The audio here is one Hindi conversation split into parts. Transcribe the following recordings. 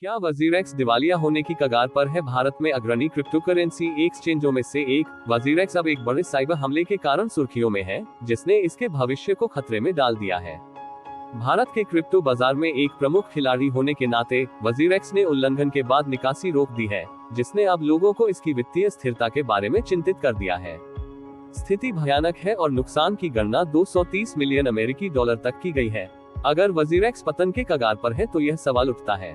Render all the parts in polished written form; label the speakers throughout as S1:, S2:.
S1: क्या वजीरेक्स दिवालिया होने की कगार पर है? भारत में अग्रणी क्रिप्टो करेंसी एक्सचेंजों में से एक वजीरेक्स अब एक बड़े साइबर हमले के कारण सुर्खियों में है, जिसने इसके भविष्य को खतरे में डाल दिया है। भारत के क्रिप्टो बाजार में एक प्रमुख खिलाड़ी होने के नाते वजीरेक्स ने उल्लंघन के बाद निकासी रोक दी है, जिसने अब लोगों को इसकी वित्तीय स्थिरता के बारे में चिंतित कर दिया है। स्थिति भयानक है और नुकसान की गणना 230 मिलियन अमेरिकी डॉलर तक की गई है। अगर वजीरेक्स पतन के कगार पर है तो यह सवाल उठता है।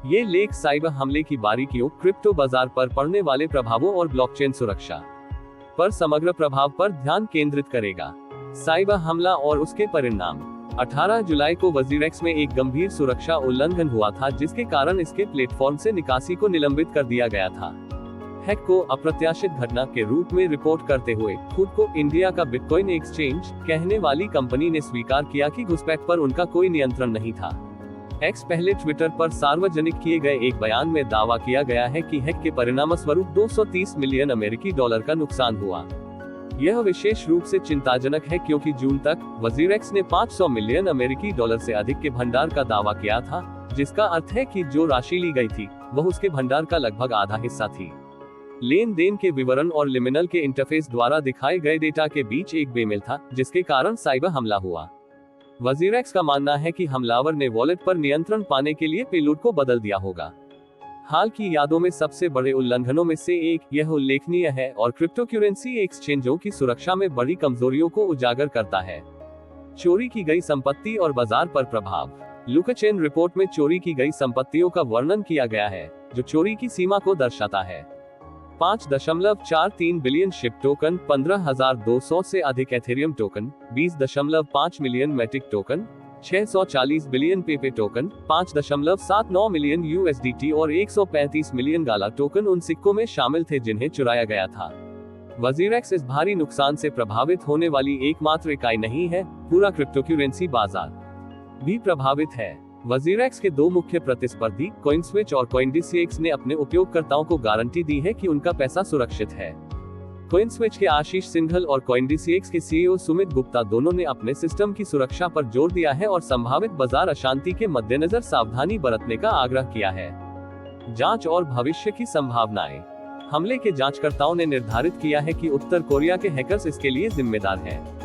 S1: ये लेख साइबर हमले की बारीकियों, क्रिप्टो बाजार पर पड़ने वाले प्रभावों और ब्लॉकचेन सुरक्षा पर समग्र प्रभाव पर ध्यान केंद्रित करेगा। साइबर हमला और उसके परिणाम। 18 जुलाई को वजीरेक्स में एक गंभीर सुरक्षा उल्लंघन हुआ था, जिसके कारण इसके प्लेटफॉर्म से निकासी को निलंबित कर दिया गया था। हैक को अप्रत्याशित घटना के रूप में रिपोर्ट करते हुए खुद को इंडिया का बिटकॉइन एक्सचेंज कहने वाली कंपनी ने स्वीकार किया कि घुसपैठ पर उनका कोई नियंत्रण नहीं था। एक्स पहले ट्विटर पर सार्वजनिक किए गए एक बयान में दावा किया गया है कि हैक के परिणामस्वरूप 230 मिलियन अमेरिकी डॉलर का नुकसान हुआ। यह विशेष रूप से चिंताजनक है क्योंकि जून तक वजीरेक्स ने 500 मिलियन अमेरिकी डॉलर से अधिक के भंडार का दावा किया था, जिसका अर्थ है कि जो राशि ली गई थी वह उसके भंडार का लगभग आधा हिस्सा थी। लेन देन के विवरण और लिमिनल के इंटरफेस द्वारा दिखाए गए डेटा के बीच एक बेमेल था, जिसके कारण साइबर हमला हुआ। वजीरेक्स का मानना है कि हमलावर ने वॉलेट पर नियंत्रण पाने के लिए पेलोड को बदल दिया होगा। हाल की यादों में सबसे बड़े उल्लंघनों में से एक यह उल्लेखनीय है और क्रिप्टो करेंसी एक्सचेंजों की सुरक्षा में बड़ी कमजोरियों को उजागर करता है। चोरी की गई संपत्ति और बाजार पर प्रभाव। लुकाचेन रिपोर्ट में चोरी की गई संपत्तियों का वर्णन किया गया है, जो चोरी की सीमा को दर्शाता है। 5.43 बिलियन शिप टोकन, 15,200 से अधिक Ethereum token, 20.5 million Matic token, 640 billion Pepe token, 5.79 million USDT और 135 मिलियन गाला टोकन उन सिक्कों में शामिल थे जिन्हें चुराया गया था। वजीरेक्स इस भारी नुकसान से प्रभावित होने वाली एकमात्र इकाई नहीं है, पूरा क्रिप्टोकरेंसी बाजार भी प्रभावित है। वजीरेक्स के दो मुख्य प्रतिस्पर्धी कॉइनस्विच और कॉइनडीसीएक्स ने अपने उपयोगकर्ताओं को गारंटी दी है कि उनका पैसा सुरक्षित है। कॉइनस्विच के आशीष सिंघल और कॉइनडीसीएक्स के CEO सुमित गुप्ता दोनों ने अपने सिस्टम की सुरक्षा पर जोर दिया है और संभावित बाजार अशांति के मद्देनजर सावधानी बरतने का आग्रह किया है। जांच और भविष्य की संभावनाएं। हमले के जांचकर्ताओं ने निर्धारित किया है कि उत्तर कोरिया के हैकर्स इसके लिए जिम्मेदार हैं।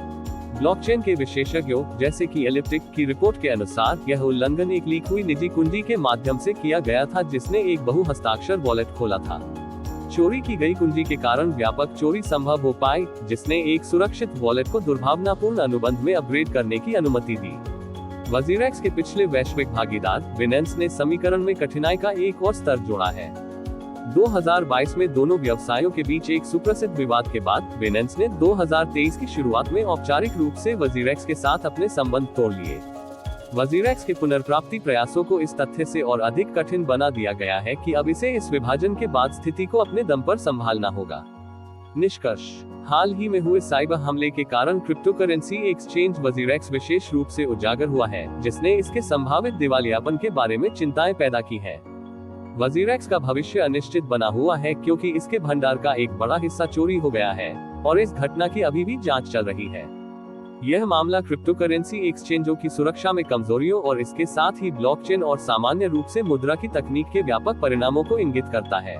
S1: ब्लॉकचेन के विशेषज्ञों जैसे कि एलिप्टिक की रिपोर्ट के अनुसार यह उल्लंघन एक लीक हुई निजी कुंजी के माध्यम से किया गया था, जिसने एक बहु हस्ताक्षर वॉलेट खोला था। चोरी की गई कुंजी के कारण व्यापक चोरी संभव हो पाई, जिसने एक सुरक्षित वॉलेट को दुर्भावनापूर्ण अनुबंध में अपग्रेड करने की अनुमति दी। वजीरेक्स के पिछले वैश्विक भागीदार बाइनेंस ने समीकरण में कठिनाई का एक और स्तर जोड़ा है। 2022 में दोनों व्यवसायों के बीच एक सुप्रसिद्ध विवाद के बाद बाइनेंस ने 2023 की शुरुआत में औपचारिक रूप से वजीरेक्स के साथ अपने संबंध तोड़ लिए। वजीरेक्स के पुनर्प्राप्ति प्रयासों को इस तथ्य से और अधिक कठिन बना दिया गया है कि अब इसे इस विभाजन के बाद स्थिति को अपने दम पर संभालना होगा। निष्कर्ष। हाल ही में हुए साइबर हमले के कारण क्रिप्टो करेंसी एक्सचेंज वजीरेक्स विशेष रूप से उजागर हुआ है, जिसने इसके संभावित दिवालियापन के बारे में चिंताएं पैदा की है। वजीरेक्स का भविष्य अनिश्चित बना हुआ है क्योंकि इसके भंडार का एक बड़ा हिस्सा चोरी हो गया है और इस घटना की अभी भी जांच चल रही है। यह मामला क्रिप्टो करेंसी एक्सचेंजों की सुरक्षा में कमजोरियों और इसके साथ ही ब्लॉकचेन और सामान्य रूप से मुद्रा की तकनीक के व्यापक परिणामों को इंगित करता है।